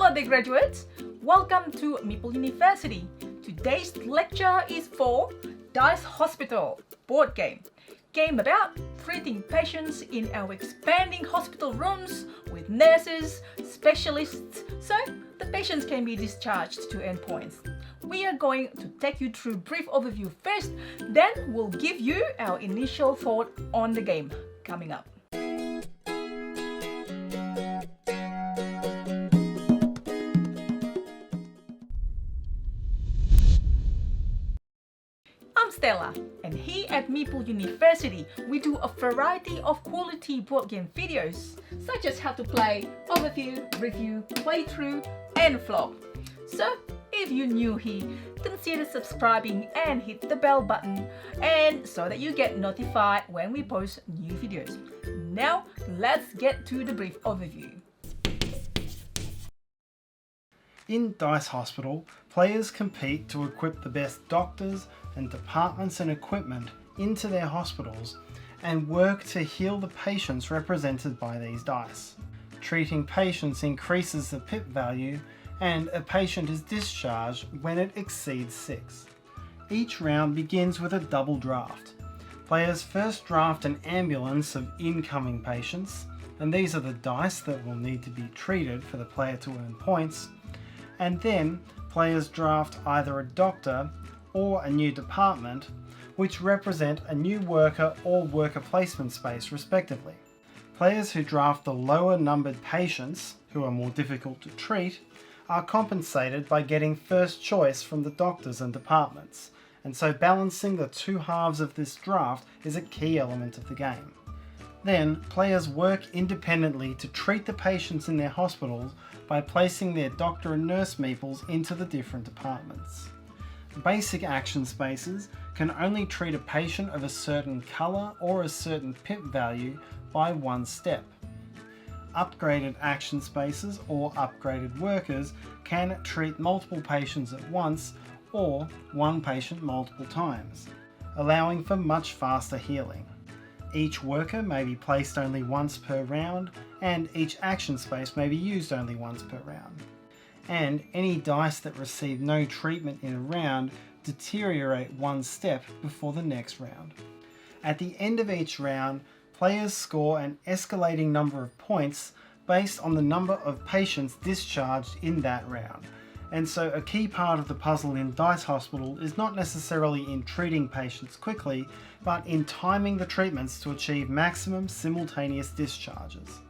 Hello there graduates, welcome to Meeple University. Today's lecture is for Dice Hospital board game. Game about treating patients in our expanding hospital rooms with nurses, specialists, so the patients can be discharged to earn points. We are going to take you through brief overview first, then we'll give you our initial thought on the game coming up. I'm Stella, and here at Meeple University, we do a variety of quality board game videos, such as how to play, overview, review, playthrough, and vlog. So, if you're new here, consider subscribing and hit the bell button, and so that you get notified when we post new videos. Now, let's get to the brief overview. In Dice Hospital, players compete to equip the best doctors and departments and equipment into their hospitals and work to heal the patients represented by these dice. Treating patients increases the pip value and a patient is discharged when it exceeds 6. Each round begins with a double draft. Players first draft an ambulance of incoming patients, and these are the dice that will need to be treated for the player to earn points, and then players draft either a doctor or a new department, which represent a new worker or worker placement space respectively. Players who draft the lower numbered patients, who are more difficult to treat, are compensated by getting first choice from the doctors and departments, and so balancing the two halves of this draft is a key element of the game. Then, players work independently to treat the patients in their hospitals by placing their doctor and nurse meeples into the different departments. Basic action spaces can only treat a patient of a certain colour or a certain pip value by one step. Upgraded action spaces or upgraded workers can treat multiple patients at once or one patient multiple times, allowing for much faster healing. Each worker may be placed only once per round, and each action space may be used only once per round. And any dice that receive no treatment in a round deteriorate one step before the next round. At the end of each round, players score an escalating number of points based on the number of patients discharged in that round. And so a key part of the puzzle in Dice Hospital is not necessarily in treating patients quickly, but in timing the treatments to achieve maximum simultaneous discharges.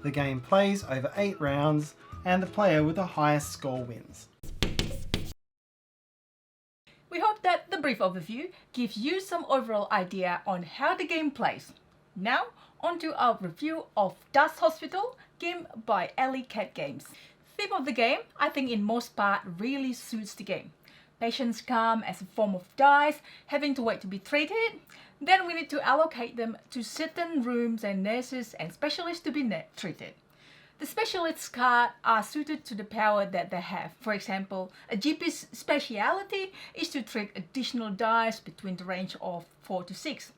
The game plays over 8 rounds, and the player with the highest score wins. We hope that the brief overview gives you some overall idea on how the game plays. Now, on to our review of Dice Hospital, game by Alley Cat Games. Theme of the game, I think in most part, really suits the game. Patients come as a form of dice, having to wait to be treated. Then we need to allocate them to certain rooms and nurses and specialists to be treated. The specialists' cards are suited to the power that they have. For example, a GP's speciality is to treat additional dice between the range of 4 to 6.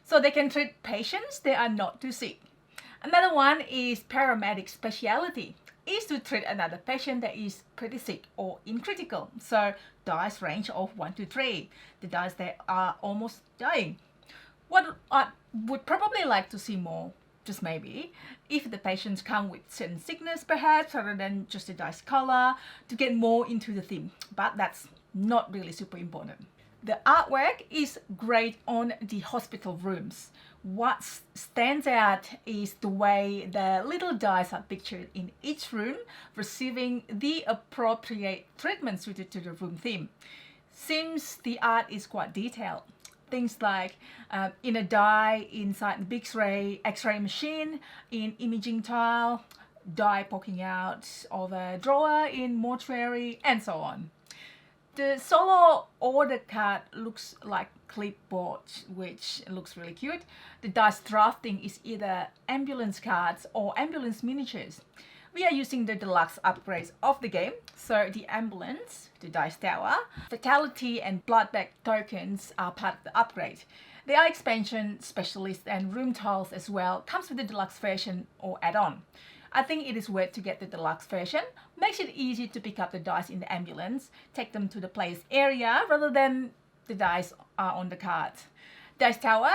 So they can treat patients that are not too sick. Another one is paramedic speciality, is to treat another patient that is pretty sick or in critical. So dice range of 1 to 3, the dice that are almost dying. What I would probably like to see more, just maybe, if the patients come with certain sickness perhaps, rather than just the dice color, to get more into the theme, but that's not really super important. The artwork is great on the hospital rooms. What stands out is the way the little dice are pictured in each room, receiving the appropriate treatment suited to the room theme. Seems the art is quite detailed. Things like in a die inside the big X-ray machine, in imaging tile, die poking out of a drawer in mortuary, and so on. The solo order card looks like clipboard, which looks really cute. The dice drafting is either ambulance cards or ambulance miniatures. We are using the deluxe upgrades of the game, so the ambulance, the dice tower, fatality and bloodbath tokens are part of the upgrade. There are expansion, specialist and room tiles as well, comes with the deluxe version or add-on. I think it is worth to get the deluxe version. Makes it easy to pick up the dice in the ambulance, take them to the player's area rather than the dice are on the card. Dice Tower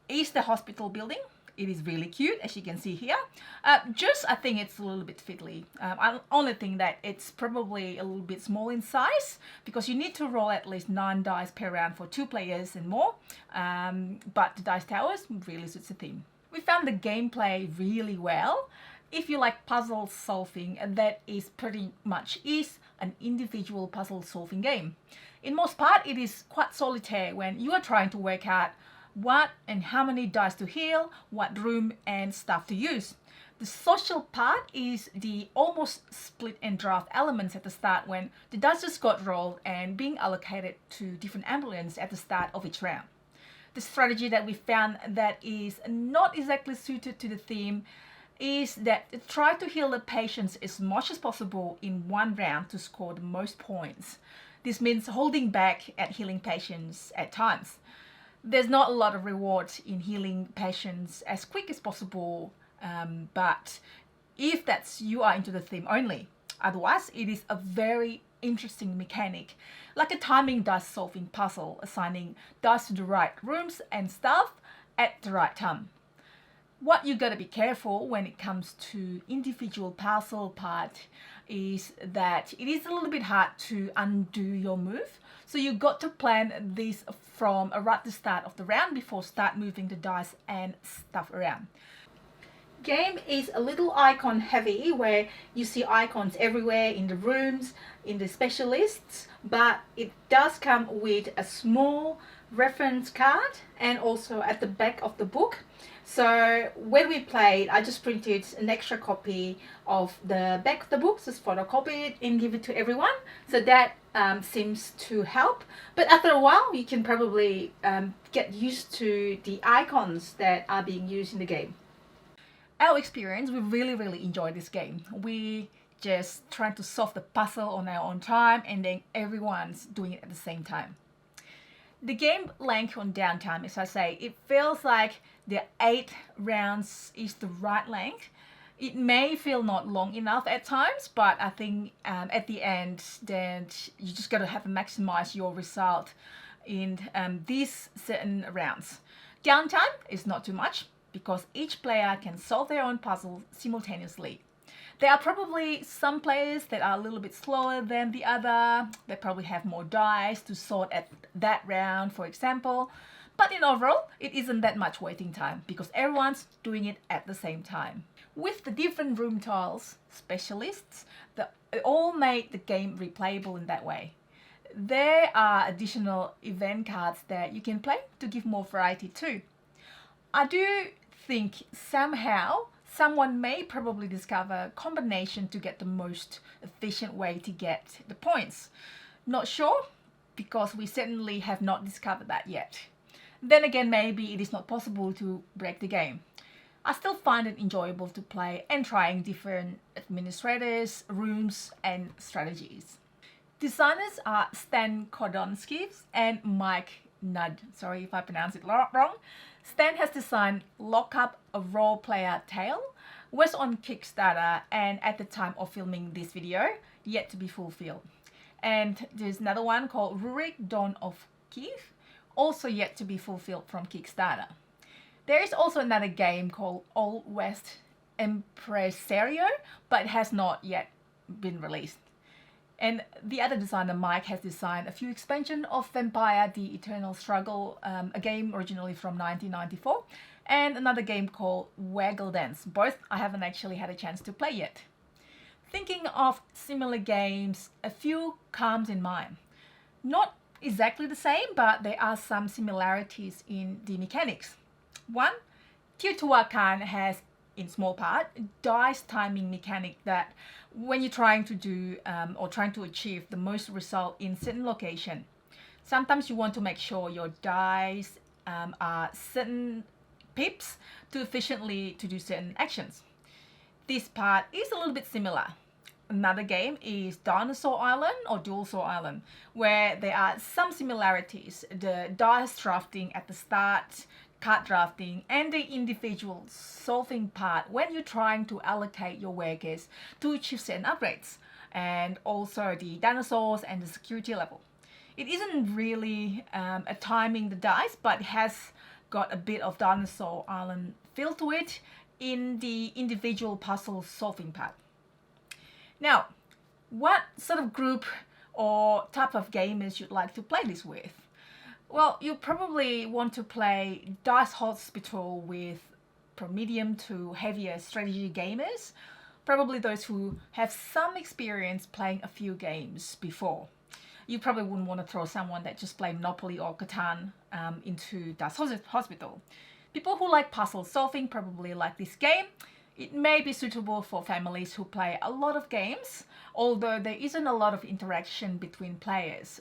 is the hospital building. It is really cute, as you can see here. I think it's a little bit fiddly. I only think that it's probably a little bit small in size because you need to roll at least 9 dice per round for 2 players and more. But the Dice Towers really suits the theme. We found the gameplay really well. If you like puzzle solving, that is pretty much is an individual puzzle solving game. In most part, it is quite solitaire when you are trying to work out what and how many dice to heal, what room and stuff to use. The social part is the almost split and draft elements at the start when the dice just got rolled and being allocated to different ambulances at the start of each round. The strategy that we found that is not exactly suited to the theme is that try to heal the patients as much as possible in one round to score the most points. This means holding back at healing patients at times. There's not a lot of rewards in healing patients as quick as possible, but if that's you are into the theme only. Otherwise, it is a very interesting mechanic, like a timing dice solving puzzle, assigning dice to the right rooms and stuff at the right time. What you gotta be careful when it comes to individual puzzle part is that it is a little bit hard to undo your move. So you got to plan this from right at the start of the round before start moving the dice and stuff around. Game is a little icon heavy where you see icons everywhere in the rooms, in the specialists, but it does come with a small reference card and also at the back of the book. So when we played, I just printed an extra copy of the back of the book, just photocopy it and give it to everyone. So that seems to help. But after a while, you can probably get used to the icons that are being used in the game. Our experience, we really enjoyed this game. We just trying to solve the puzzle on our own time and then everyone's doing it at the same time. The game length on downtime, as I say, it feels like the 8 rounds is the right length. It may feel not long enough at times, but I think at the end, then you just got to have to maximize your result in these certain rounds. Downtime is not too much because each player can solve their own puzzle simultaneously. There are probably some players that are a little bit slower than the other. They probably have more dice to sort at that round, for example. But in overall, it isn't that much waiting time because everyone's doing it at the same time. With the different room tiles, specialists, it all made the game replayable in that way. There are additional event cards that you can play to give more variety too. I do think somehow someone may probably discover a combination to get the most efficient way to get the points. Not sure, because we certainly have not discovered that yet. Then again, maybe it is not possible to break the game. I still find it enjoyable to play and trying different administrators, rooms and strategies. Designers are Stan Kodonsky and Mike Nudd. Sorry if I pronounced it wrong. Stan has designed Lock Up, a Role Player Tale, was on Kickstarter and at the time of filming this video, yet to be fulfilled. And there's another one called Rurik, Dawn of Kiev, also yet to be fulfilled from Kickstarter. There is also another game called Old West Impresario, but it has not yet been released. And the other designer, Mike, has designed a few expansions of Vampire: The Eternal Struggle, a game originally from 1994, and another game called Waggle Dance. Both I haven't actually had a chance to play yet. Thinking of similar games, a few comes in mind. Not exactly the same, but there are some similarities in the mechanics. One, Teotihuacan has, in small part, dice timing mechanic that when you're trying to do or trying to achieve the most result in certain location, sometimes you want to make sure your dice are certain pips to efficiently to do certain actions. This part is a little bit similar. Another game is Dinosaur Island or Dual Island, where there are some similarities. The dice drafting at the start, card drafting, and the individual solving part when you're trying to allocate your workers to achieve certain upgrades, and also the dinosaurs and the security level. It isn't really a timing the dice, but it has got a bit of Dinosaur Island feel to it in the individual puzzle solving part. Now, what sort of group or type of gamers you'd like to play this with? Well, you probably want to play Dice Hospital with from medium to heavier strategy gamers, probably those who have some experience playing a few games before. You probably wouldn't want to throw someone that just played Monopoly or Catan into Dice Hospital. People who like puzzle solving probably like this game. It may be suitable for families who play a lot of games, although there isn't a lot of interaction between players.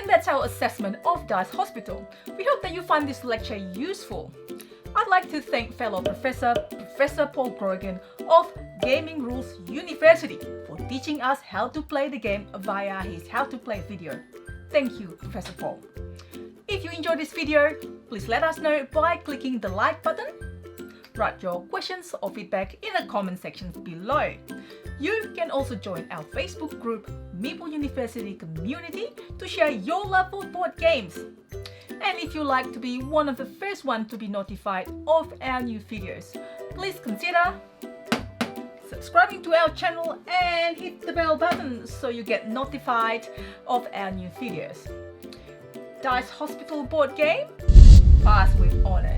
That's our assessment of Dice Hospital. We hope that you find this lecture useful. I'd like to thank fellow Professor Paul Grogan of Gaming Rules University for teaching us how to play the game via his How to Play video. Thank you, Professor Paul. If you enjoyed this video, please let us know by clicking the like button. Write your questions or feedback in the comment sections below. You can also join our Facebook group, Meeple University Community, to share your love for board games. And if you'd like to be one of the first ones to be notified of our new videos, please consider subscribing to our channel and hit the bell button so you get notified of our new videos. Dice Hospital board game, pass with honor.